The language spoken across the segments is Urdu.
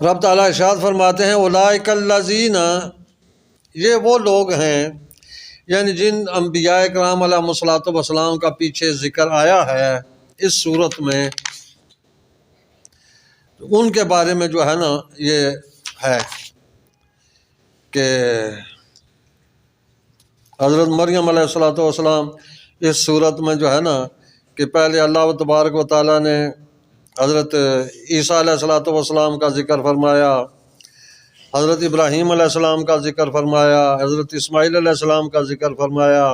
رب تعالیٰ ارشاد فرماتے ہیں اولئک الذین، یہ وہ لوگ ہیں، یعنی جن انبیاء کرام علیہ الصلوۃ والسلام کا پیچھے ذکر آیا ہے اس صورت میں، ان کے بارے میں جو ہے نا یہ ہے کہ حضرت مریم علیہ الصلوۃ والسلام اس صورت میں جو ہے نا کہ پہلے اللہ تبارک و تعالیٰ نے حضرت عیسیٰ علیہ الصلوۃ والسلام کا ذکر فرمایا، حضرت ابراہیم علیہ السلام کا ذکر فرمایا، حضرت اسماعیل علیہ السلام کا ذکر فرمایا،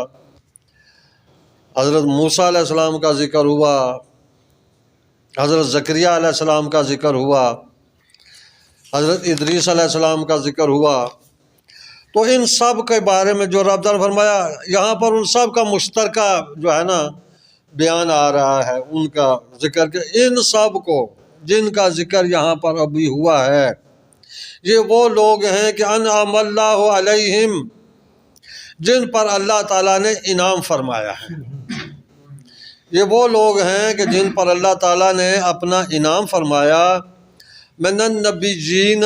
حضرت موسیٰ علیہ السلام کا ذکر ہوا، حضرت زکریا علیہ السلام کا ذکر ہوا، حضرت ادریس علیہ السلام کا ذکر ہوا۔ تو ان سب کے بارے میں جو رب تعالیٰ نے فرمایا، یہاں پر ان سب کا مشترکہ جو ہے نا بیان آ رہا ہے، ان کا ذکر کہ ان سب کو جن کا ذکر یہاں پر ابھی ہوا ہے، یہ وہ لوگ ہیں کہ انعم اللہ علیہم، جن پر اللہ تعالیٰ نے انعام فرمایا ہے۔ یہ وہ لوگ ہیں کہ جن پر اللہ تعالیٰ نے اپنا انعام فرمایا، من النبیین،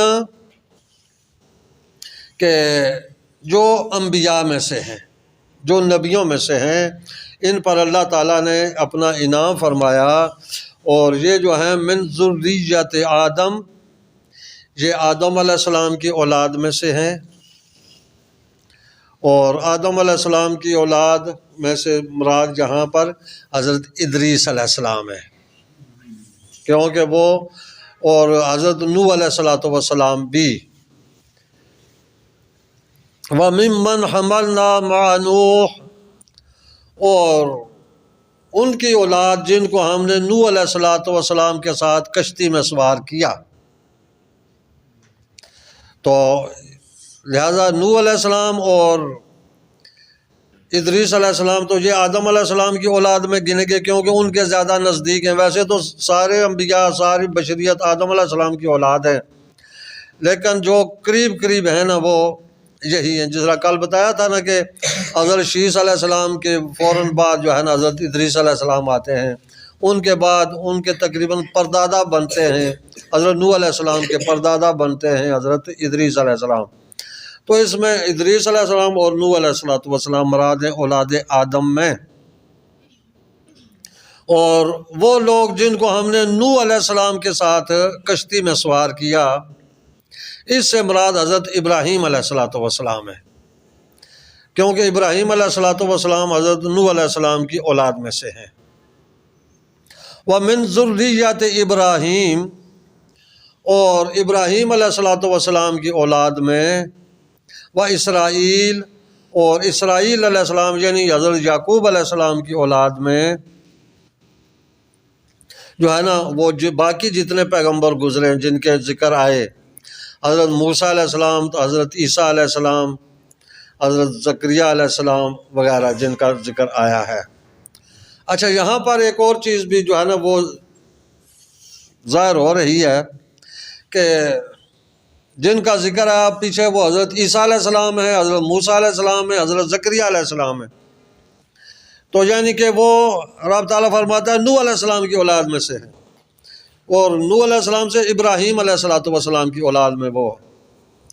کہ جو انبیاء میں سے ہیں، جو نبیوں میں سے ہیں، ان پر اللہ تعالیٰ نے اپنا انعام فرمایا، اور یہ جو ہیں من ذریت آدم، یہ آدم علیہ السلام کی اولاد میں سے ہیں، اور آدم علیہ السلام کی اولاد میں سے مراد یہاں پر حضرت ادریس علیہ السلام ہے، کیونکہ وہ اور حضرت نوح علیہ السلام بھی، وَمِمَّنْ حَمَلْنَا مَعَ نُوحٍ، اور ان کی اولاد جن کو ہم نے نوح علیہ السلام کے ساتھ کشتی میں سوار کیا۔ تو لہذا نوح علیہ السلام اور ادریس علیہ السلام تو یہ آدم علیہ السلام کی اولاد میں گنے گئے، کیونکہ ان کے زیادہ نزدیک ہیں۔ ویسے تو سارے انبیاء، ساری بشریت آدم علیہ السلام کی اولاد ہے، لیکن جو قریب قریب ہیں نا وہ یہی ہیں۔ جس طرح کل بتایا تھا نا کہ حضرت شیس علیہ السلام کے فوراً بعد جو ہے نا حضرت ادریس علیہ السلام آتے ہیں، ان کے بعد ان کے تقریباً پردادا بنتے ہیں حضرت نوح علیہ السلام کے، پردادا بنتے ہیں حضرت ادریس علیہ السلام۔ تو اس میں ادریس علیہ السلام اور نوح علیہ السلام مراد ہیں اولاد آدم میں۔ اور وہ لوگ جن کو ہم نے نوح علیہ السلام کے ساتھ کشتی میں سوار کیا، اس سے مراد حضرت ابراہیم علیہ السلام ہے، کیونکہ ابراہیم علیہ السلام حضرت نوح علیہ السلام کی اولاد میں سے ہیں۔ وَمِن ذُرِّيَّةِ ابراہیم، اور ابراہیم علیہ السلام کی اولاد میں، وَإِسرائیل، اور اسرائیل علیہ السلام یعنی حضرت یعقوب علیہ السلام کی اولاد میں جو ہے نا وہ باقی جتنے پیغمبر گزرے ہیں جن کے ذکر آئے، حضرت موسیٰ علیہ السلام، حضرت عیسیٰ علیہ السلام، حضرت زکریا علیہ السلام وغیرہ جن کا ذکر آیا ہے۔ اچھا، یہاں پر ایک اور چیز بھی جو ہے نا وہ ظاہر ہو رہی ہے کہ جن کا ذکر ہے پیچھے، وہ حضرت عیسیٰ علیہ السلام ہے، حضرت موسیٰ علیہ السلام ہے، حضرت زکریا علیہ السلام ہے۔ تو یعنی کہ وہ رب تعالیٰ فرماتا ہے نوح علیہ السلام کی اولاد میں سے ہے، اور نوح علیہ السلام سے ابراہیم علیہ السلام کی اولاد میں، وہ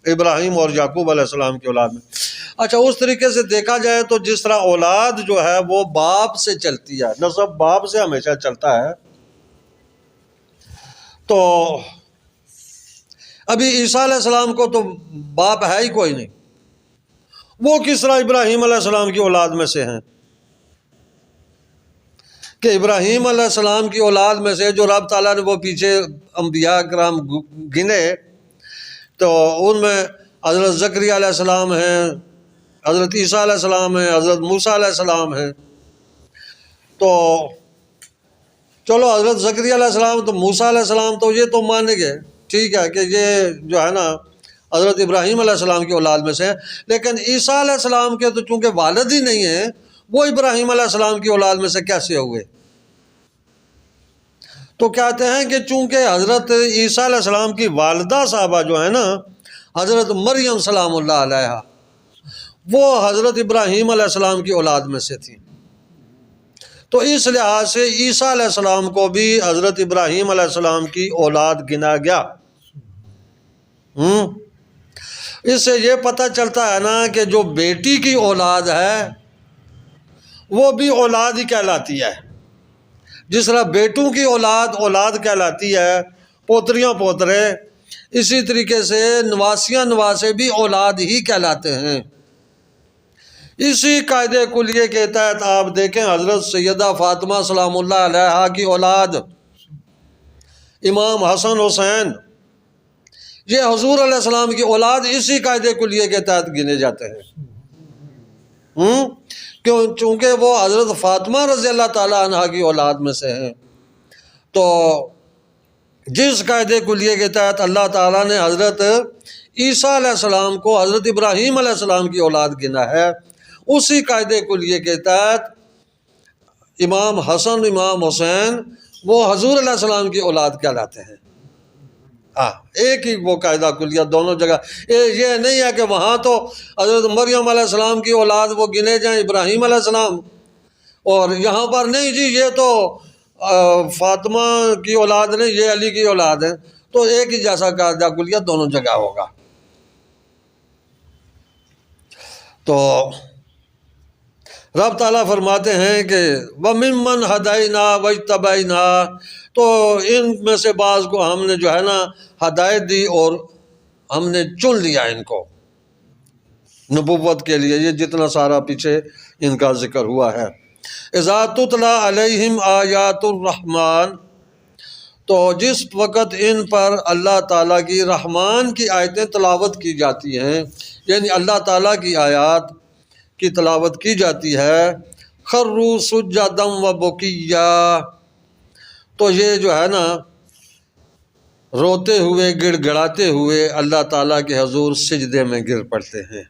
ابراہیم اور یعقوب علیہ السلام کی اولاد میں۔ اچھا، اس طریقے سے دیکھا جائے تو جس طرح اولاد جو ہے وہ باپ سے چلتی ہے، نسب باپ سے ہمیشہ چلتا ہے، تو ابھی عیسیٰ علیہ السلام کو تو باپ ہے ہی کوئی نہیں، وہ کس طرح ابراہیم علیہ السلام کی اولاد میں سے ہیں؟ کہ ابراہیم علیہ السلام کی اولاد میں سے جو رب تعالیٰ نے وہ پیچھے انبیاء کرام گنے، تو ان میں حضرت زکریا علیہ السلام ہیں، حضرت عیسیٰ علیہ السلام ہیں، حضرت موسیٰ علیہ السلام ہیں۔ تو چلو حضرت زکریا علیہ السلام تو موسیٰ علیہ السلام تو یہ تو مانیں گے، ٹھیک ہے کہ یہ جو ہے نا حضرت ابراہیم علیہ السلام کی اولاد میں سے ہیں، لیکن عیسیٰ علیہ السلام کے تو چونکہ والد ہی نہیں ہیں، وہ ابراہیم علیہ السلام کی اولاد میں سے کیسے ہوئے؟ تو کہتے ہیں کہ چونکہ حضرت عیسیٰ علیہ السلام کی والدہ صاحبہ جو ہے نا حضرت مریم سلام اللہ علیہا، وہ حضرت ابراہیم علیہ السلام کی اولاد میں سے تھی، تو اس لحاظ سے عیسیٰ علیہ السلام کو بھی حضرت ابراہیم علیہ السلام کی اولاد گنا گیا۔ اس سے یہ پتہ چلتا ہے نا کہ جو بیٹی کی اولاد ہے وہ بھی اولاد ہی کہلاتی ہے، جس طرح بیٹوں کی اولاد کہلاتی ہے، پوتریاں پوترے، اسی طریقے سے نواسیاں نواسے بھی اولاد ہی کہلاتے ہیں۔ اسی قاعدے کلیے کے تحت آپ دیکھیں حضرت سیدہ فاطمہ سلام اللہ علیہا کی اولاد امام حسن حسین، یہ حضور علیہ السلام کی اولاد اسی قاعدے کلیے کے تحت گنے جاتے ہیں، چونکہ وہ حضرت فاطمہ رضی اللہ تعالیٰ عنہ کی اولاد میں سے ہیں۔ تو جس قاعدے کلیے کے تحت اللہ تعالیٰ نے حضرت عیسیٰ علیہ السلام کو حضرت ابراہیم علیہ السلام کی اولاد گنا ہے، اسی قاعدے کلیے کے تحت امام حسن امام حسین وہ حضور علیہ السلام کی اولاد کہلاتے ہیں۔ ایک ہی وہ قاعدہ کلیہ دونوں جگہ، یہ نہیں ہے کہ وہاں تو حضرت مریم علیہ السلام کی اولاد وہ گنے جائیں ابراہیم علیہ السلام، اور یہاں پر نہیں جی یہ تو فاطمہ کی اولاد نہیں، یہ علی کی اولاد ہے، تو ایک ہی جیسا قاعدہ کلیہ دونوں جگہ ہوگا۔ تو رب تعالیٰ فرماتے ہیں کہ وَمِمَّنْ هَدَيْنَا وَاجْتَبَيْنَا، تو ان میں سے بعض کو ہم نے جو ہے نا ہدایت دی اور ہم نے چن لیا ان کو نبوت کے لیے، یہ جتنا سارا پیچھے ان کا ذکر ہوا ہے۔ اذا تتلی علیہم آیات الرحمن، تو جس وقت ان پر اللہ تعالیٰ کی رحمان کی آیتیں تلاوت کی جاتی ہیں، یعنی اللہ تعالیٰ کی آیات کی تلاوت کی جاتی ہے، خروا سجدا و بکیا، تو یہ جو ہے نا روتے ہوئے گڑ گڑاتے ہوئے اللہ تعالیٰ کے حضور سجدے میں گر پڑتے ہیں۔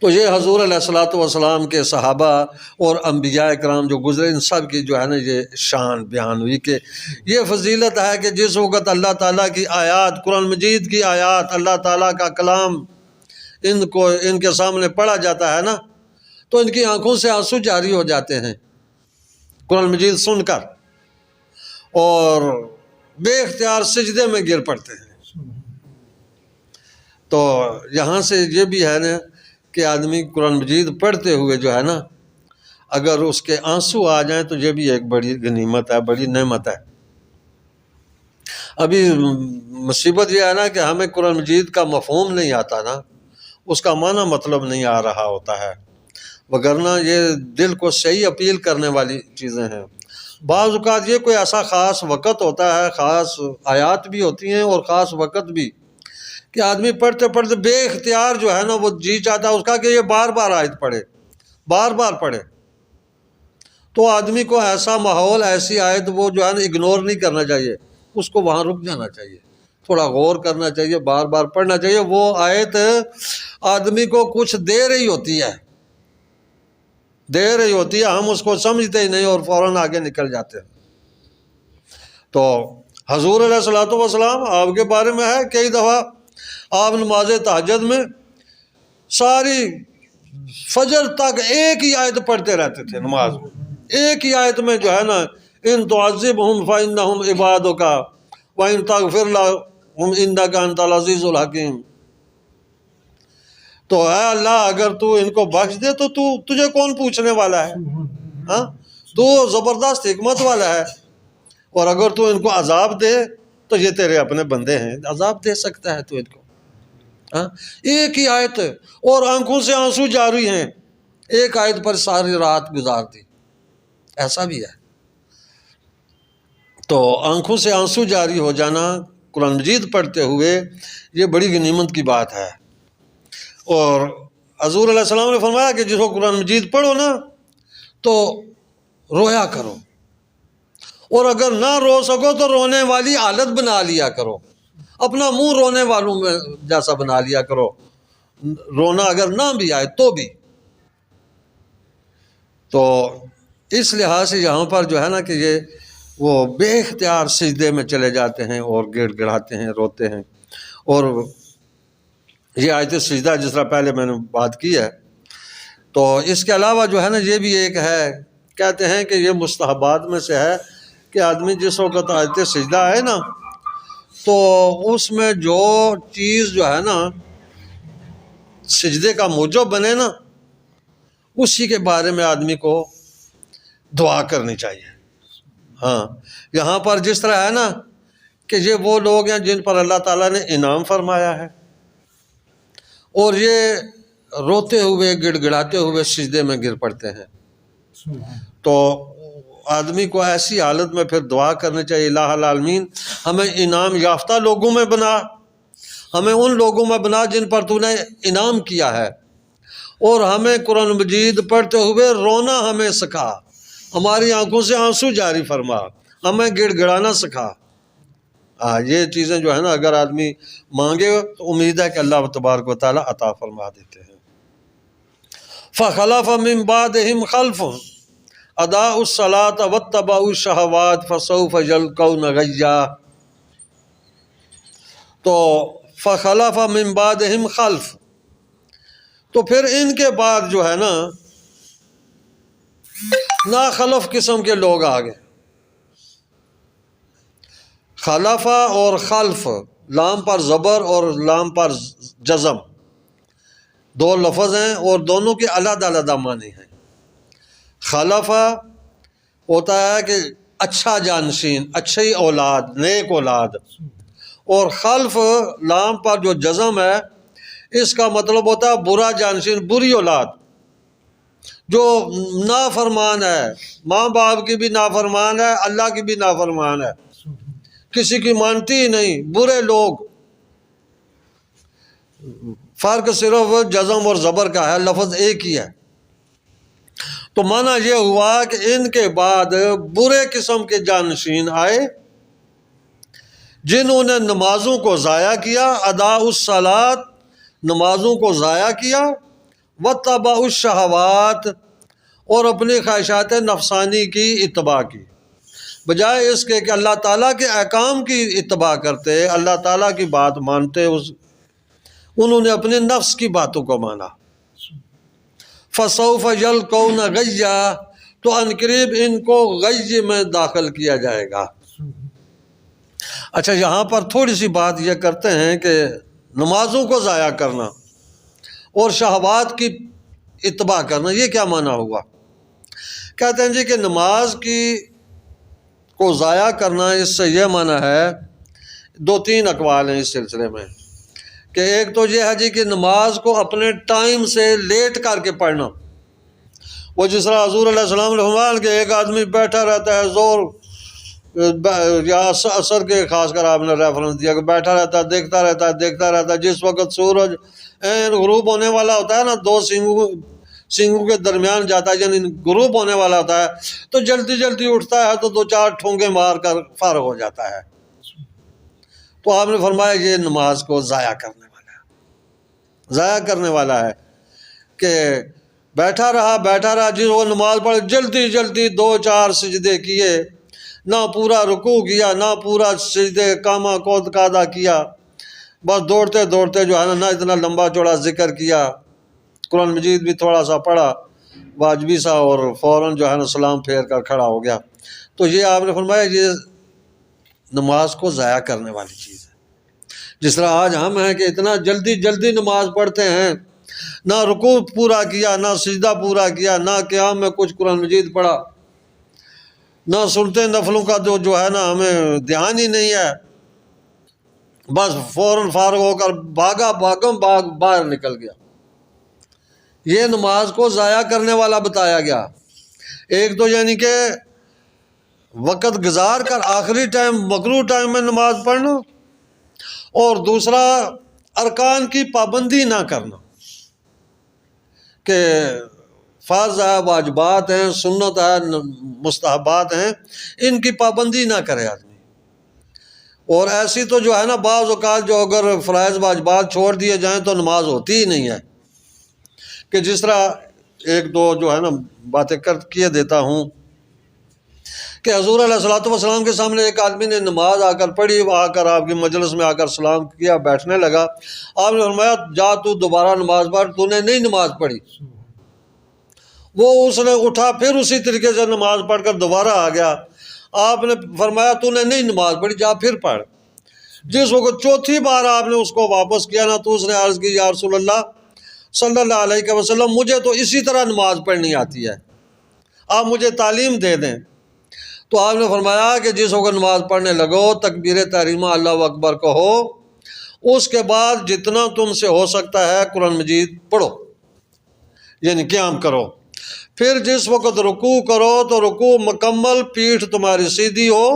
تو یہ حضور علیہ الصلوۃ والسلام کے صحابہ اور انبیاء کرام جو گزرے ان سب کی جو ہے نا یہ شان بیان ہوئی کہ یہ فضیلت ہے کہ جس وقت اللہ تعالیٰ کی آیات، قرآن مجید کی آیات، اللہ تعالیٰ کا کلام ان کے سامنے پڑھا جاتا ہے نا، تو ان کی آنکھوں سے آنسو جاری ہو جاتے ہیں قرآن مجید سن کر، اور بے اختیار سجدے میں گر پڑتے ہیں۔ تو یہاں سے یہ بھی ہے نا کہ آدمی قرآن مجید پڑھتے ہوئے جو ہے نا اگر اس کے آنسو آ جائیں تو یہ بھی ایک بڑی غنیمت ہے، بڑی نعمت ہے۔ ابھی مصیبت یہ ہے نا کہ ہمیں قرآن مجید کا مفہوم نہیں آتا نا، اس کا معنی مطلب نہیں آ رہا ہوتا ہے، وگرنہ یہ دل کو صحیح اپیل کرنے والی چیزیں ہیں۔ بعض اوقات یہ کوئی ایسا خاص وقت ہوتا ہے، خاص آیات بھی ہوتی ہیں اور خاص وقت بھی، کہ آدمی پڑھتے پڑھتے بے اختیار جو ہے نا وہ جی چاہتا ہے اس کا کہ یہ بار بار آیت پڑھے، بار بار پڑھے، تو آدمی کو ایسا ماحول، ایسی آیت وہ جو ہے نا اگنور نہیں کرنا چاہیے، اس کو وہاں رک جانا چاہیے، تھوڑا غور کرنا چاہیے، بار بار پڑھنا چاہیے۔ وہ آیت آدمی کو کچھ دے رہی ہوتی ہے، ہم اس کو سمجھتے ہی نہیں اور فوراً آگے نکل جاتے ہیں۔ تو حضور علیہ الصلوۃ والسلام آپ کے بارے میں ہے کئی دفعہ آپ نماز تہجد میں ساری فجر تک ایک ہی آیت پڑھتے رہتے تھے، نماز میں ایک ہی آیت میں جو ہے نا ان تعذبہم فإنہم عبادک وإن تغفر لہم انک انت العزیز الحکیم، تو اے اللہ اگر تو ان کو بخش دے تو تجھے کون پوچھنے والا ہے، ہاں تو زبردست حکمت والا ہے، اور اگر تو ان کو عذاب دے تو یہ تیرے اپنے بندے ہیں، عذاب دے سکتا ہے تو ان کو، ہاں ایک ہی آیت، اور آنکھوں سے آنسو جاری ہیں، ایک آیت پر ساری رات گزار دی، ایسا بھی ہے۔ تو آنکھوں سے آنسو جاری ہو جانا قرآن مجید پڑھتے ہوئے یہ بڑی غنیمت کی بات ہے۔ اور حضور علیہ السلام نے فرمایا کہ جس کو قرآن مجید پڑھو نا تو رویا کرو، اور اگر نہ رو سکو تو رونے والی حالت بنا لیا کرو، اپنا منہ رونے والوں میں جیسا بنا لیا کرو، رونا اگر نہ بھی آئے تو بھی۔ تو اس لحاظ سے یہاں پر جو ہے نا کہ یہ وہ بے اختیار سجدے میں چلے جاتے ہیں اور گڑ گڑاتے ہیں، روتے ہیں۔ اور یہ آیت سجدہ جس طرح پہلے میں نے بات کی ہے، تو اس کے علاوہ جو ہے نا یہ بھی ایک ہے، کہتے ہیں کہ یہ مستحبات میں سے ہے کہ آدمی جس وقت آیت سجدہ ہے نا تو اس میں جو چیز جو ہے نا سجدے کا موجب بنے نا، اسی کے بارے میں آدمی کو دعا کرنی چاہیے۔ ہاں یہاں پر جس طرح ہے نا کہ یہ وہ لوگ ہیں جن پر اللہ تعالیٰ نے انعام فرمایا ہے، اور یہ روتے ہوئے گڑ گڑاتے ہوئے سجدے میں گر پڑتے ہیں، تو آدمی کو ایسی حالت میں پھر دعا کرنی چاہیے، الہ العالمین ہمیں انعام یافتہ لوگوں میں بنا، ہمیں ان لوگوں میں بنا جن پر تو نے انعام کیا ہے، اور ہمیں قرآن مجید پڑھتے ہوئے رونا ہمیں سکھا، ہماری آنکھوں سے آنسو جاری فرما، ہمیں گڑ گڑانا سکھا۔ یہ چیزیں جو ہے نا اگر آدمی مانگے تو امید ہے کہ اللہ تبارک و تعالیٰ عطا فرما دیتے ہیں۔ فَخَلَفَ مِن بَعْدِهِمْ خَلْفٌ أَضَاعُوا الصَّلَاةَ وَاتَّبَعُوا الشَّهَوَاتِ فَسَوْفَ يَلْقَوْنَ غَيًّا۔ تو فَخَلَفَ مِن بَعْدِهِمْ خَلْفٌ، تو پھر ان کے بعد جو ہے نا ناخلف قسم کے لوگ آ گئے۔ خلفہ اور خلف، لام پر زبر اور لام پر جزم، دو لفظ ہیں اور دونوں کے علیحدہ علیحدہ معنی ہیں۔ خلفہ ہوتا ہے کہ اچھا جانشین، اچھی اولاد، نیک اولاد، اور خلف لام پر جو جزم ہے اس کا مطلب ہوتا ہے برا جانشین، بری اولاد، جو نافرمان ہے، ماں باپ کی بھی نافرمان ہے، اللہ کی بھی نافرمان ہے، کسی کی مانتی ہی نہیں، برے لوگ۔ فرق صرف جزم اور زبر کا ہے، لفظ ایک ہی ہے۔ تو معنی یہ ہوا کہ ان کے بعد برے قسم کے جانشین آئے جنہوں نے نمازوں کو ضائع کیا، ادا الصلاۃ، نمازوں کو ضائع کیا، واتبعوا الشہوات، اور اپنی خواہشات نفسانی کی اتباع کی، بجائے اس کے کہ اللہ تعالیٰ کے احکام کی اتباع کرتے، اللہ تعالیٰ کی بات مانتے، انہوں نے اپنے نفس کی باتوں کو مانا۔ فَسَوْفَ يَلْقَوْنَ غَيًّا، تو عنقریب ان کو غی میں داخل کیا جائے گا۔ اچھا یہاں پر تھوڑی سی بات یہ کرتے ہیں کہ نمازوں کو ضائع کرنا اور شہوات کی اتباع کرنا، یہ کیا معنی ہوا؟ کہتے ہیں جی کہ نماز کو ضائع کرنا، اس سے یہ معنی ہے، دو تین اقوال ہیں اس سلسلے میں، کہ ایک تو یہ ہے جی کہ نماز کو اپنے ٹائم سے لیٹ کر کے پڑھنا، وہ جس طرح حضور علیہ السلام نے فرمایا کہ ایک آدمی بیٹھا رہتا ہے زور یا اثر کے خاص کر آپ نے ریفرنس دیا کہ بیٹھا رہتا ہے، دیکھتا رہتا ہے، جس وقت سورج غروب ہونے والا ہوتا ہے نا، دو سینگوں کے درمیان جاتا ہے، یعنی غروب ہونے والا ہوتا ہے، تو جلدی جلدی اٹھتا ہے تو دو چار ٹھونگے مار کر فارغ ہو جاتا ہے۔ تو آپ نے فرمایا یہ نماز کو ضائع کرنے والا ہے کہ بیٹھا رہا جس وہ نماز پڑھ جلدی جلدی دو چار سجدے کیے، نہ پورا رکوع کیا، نہ پورا سجدے کاما کود قادا کیا، بس دوڑتے دوڑتے جو ہے نا اتنا لمبا چوڑا ذکر کیا، قرآن مجید بھی تھوڑا سا پڑھا واجبی سا، اور فوراً جو ہے نا سلام پھیر کر کھڑا ہو گیا۔ تو یہ آپ نے فرمایا یہ نماز کو ضائع کرنے والی چیز ہے۔ جس طرح آج ہم ہیں کہ اتنا جلدی جلدی نماز پڑھتے ہیں، نہ رکوع پورا کیا، نہ سجدہ پورا کیا، نہ قیام میں کچھ قرآن مجید پڑھا، نہ سنتے نفلوں کا جو ہے نا ہمیں دھیان ہی نہیں ہے، بس فوراً فارغ ہو کر بھاگم باہر نکل گیا۔ یہ نماز کو ضائع کرنے والا بتایا گیا۔ ایک تو یعنی کہ وقت گزار کر آخری ٹائم مکروہ ٹائم میں نماز پڑھنا، اور دوسرا ارکان کی پابندی نہ کرنا، کہ فرض ہے، واجبات ہیں، سنت ہے، مستحبات ہیں، ان کی پابندی نہ کرے آدمی۔ اور ایسی تو جو ہے نا بعض اوقات جو اگر فرائض واجبات چھوڑ دیے جائیں تو نماز ہوتی ہی نہیں ہے، کہ جس طرح ایک دو جو ہے نا باتیں کیے دیتا ہوں کہ حضور علیہ السلام کے سامنے ایک آدمی نے نماز آ کر پڑھی، آ کر آپ کی مجلس میں آ کر سلام کیا، بیٹھنے لگا، آپ نے فرمایا جا تو دوبارہ نماز پڑھ، تو نے نہیں نماز پڑھی۔ وہ اس نے اٹھا پھر اسی طریقے سے نماز پڑھ کر دوبارہ آ گیا، آپ نے فرمایا تو نے نہیں نماز پڑھی، جا پھر پڑھ۔ جس وقت چوتھی بار آپ نے اس کو واپس کیا نا تو اس نے عرض کی یا رسول اللہ صلی اللہ علیہ وسلم مجھے تو اسی طرح نماز پڑھنی آتی ہے، آپ مجھے تعلیم دے دیں۔ تو آپ نے فرمایا کہ جس وقت نماز پڑھنے لگو تکبیر تحریمہ اللہ اکبر کہو، اس کے بعد جتنا تم سے ہو سکتا ہے قرآن مجید پڑھو، یعنی قیام کرو۔ پھر جس وقت رکوع کرو تو رکوع مکمل پیٹھ تمہاری سیدھی ہو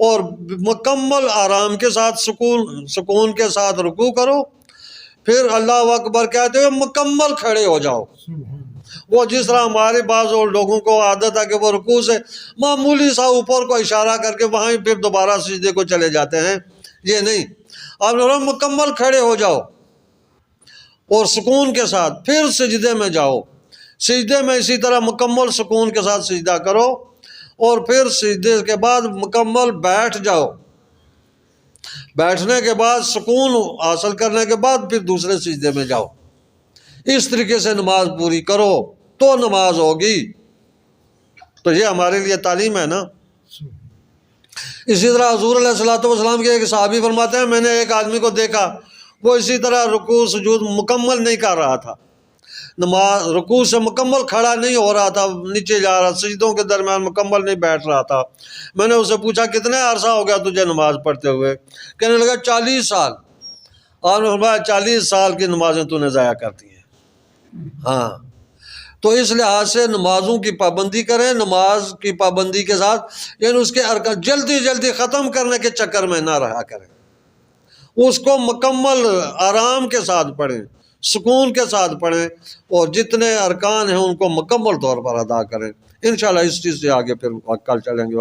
اور مکمل آرام کے ساتھ سکون کے ساتھ رکوع کرو۔ پھر اللہ اکبر کہتے ہوئے مکمل کھڑے ہو جاؤ۔ وہ جس طرح ہمارے بعض لوگوں کو عادت ہے کہ وہ رکوع سے معمولی سا اوپر کو اشارہ کر کے وہیں پھر دوبارہ سجدے کو چلے جاتے ہیں، یہ نہیں، آپ نے مکمل کھڑے ہو جاؤ اور سکون کے ساتھ پھر سجدے میں جاؤ۔ سجدے میں اسی طرح مکمل سکون کے ساتھ سجدہ کرو اور پھر سجدے کے بعد مکمل بیٹھ جاؤ۔ بیٹھنے کے بعد سکون حاصل کرنے کے بعد پھر دوسرے سجدے میں جاؤ۔ اس طریقے سے نماز پوری کرو تو نماز ہوگی۔ تو یہ ہمارے لیے تعلیم ہے نا۔ اسی طرح حضور علیہ الصلوۃ والسلام کے ایک صحابی فرماتے ہیں میں نے ایک آدمی کو دیکھا وہ اسی طرح رکوع سجود مکمل نہیں کر رہا تھا، نماز رکوع سے مکمل کھڑا نہیں ہو رہا تھا، نیچے جا رہا، سجدوں کے درمیان مکمل نہیں بیٹھ رہا تھا۔ میں نے اسے پوچھا کتنے عرصہ ہو گیا تجھے نماز پڑھتے ہوئے؟ کہنے لگا 40 سال۔ آپ نے فرمایا 40 سال کی نمازیں تو نے ضائع کرتی ہیں۔ ہاں، تو اس لحاظ سے نمازوں کی پابندی کریں، نماز کی پابندی کے ساتھ یعنی اس کے ارکان جلدی جلدی ختم کرنے کے چکر میں نہ رہا کریں، اس کو مکمل آرام کے ساتھ پڑھیں، سکون کے ساتھ پڑھیں اور جتنے ارکان ہیں ان کو مکمل طور پر ادا کریں۔ انشاءاللہ اس چیز سے آگے پھر کل چلیں گے۔